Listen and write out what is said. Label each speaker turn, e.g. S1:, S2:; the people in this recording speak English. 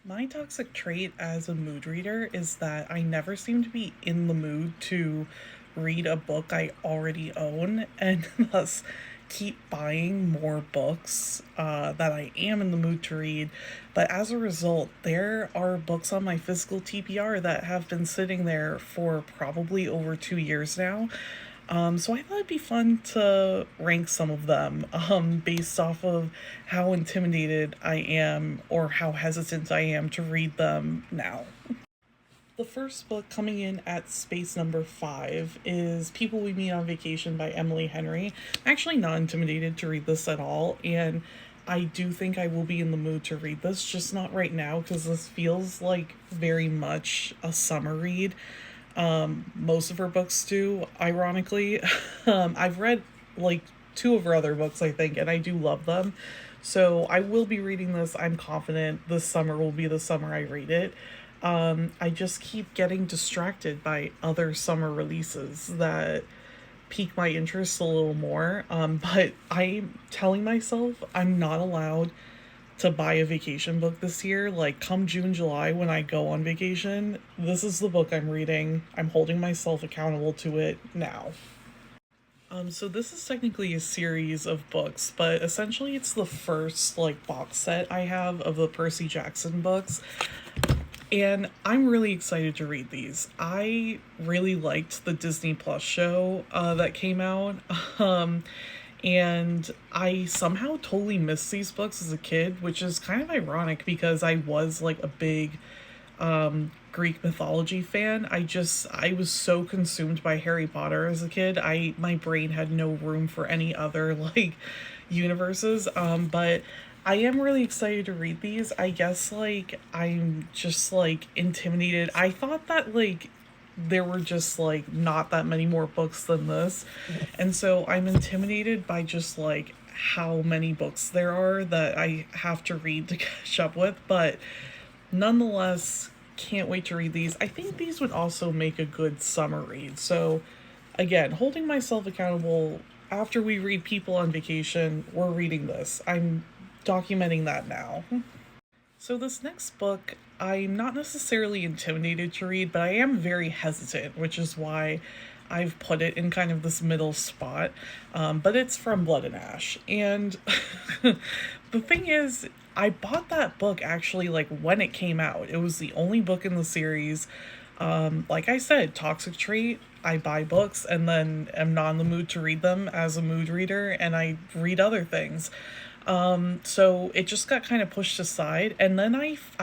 S1: My toxic trait as a mood reader is that I never seem to be in the mood to read a book I already own and thus keep buying more books that I am in the mood to read. But as a result, there are books on my physical TPR that have been sitting there for probably over 2 years now. So I thought it'd be fun to rank some of them based off of how intimidated I am or how hesitant I am to read them now. The first book coming in at space number 5 is People We Meet on Vacation by Emily Henry. I'm actually not intimidated to read this at all, and I do think I will be in the mood to read this, just not right now because this feels like very much a summer read. Most of her books do, ironically. I've read like two of her other books, I think, and I do love them. So I will be reading this. I'm confident this summer will be the summer I read it. I just keep getting distracted by other summer releases that pique my interest a little more. But I'm telling myself I'm not allowed to buy a vacation book this year. Like, come June, July, when I go on vacation, this is the book I'm reading. I'm holding myself accountable to it now. So this is technically a series of books, but essentially it's the first like box set I have of the Percy Jackson books. And I'm really excited to read these. I really liked the Disney Plus show that came out. Um, and I somehow totally missed these books as a kid, which is kind of ironic because I was like a big Greek mythology fan. I was so consumed by Harry Potter as a kid. My brain had no room for any other like universes. But I am really excited to read these. I guess like I'm just like intimidated. I thought that like there were just like not that many more books than this. And so I'm intimidated by just like how many books there are that I have to read to catch up with, but nonetheless, can't wait to read these. I think these would also make a good summer read. So, again, holding myself accountable after we read People on Vacation, we're reading this. I'm documenting that now. So, this next book, I'm not necessarily intimidated to read, but I am very hesitant, which is why I've put it in kind of this middle spot. But it's From Blood and Ash. And the thing is, I bought that book actually like when it came out. It was the only book in the series. Like I said, toxic trait. I buy books and then am not in the mood to read them as a mood reader, and I read other things. So it just got kind of pushed aside, and then I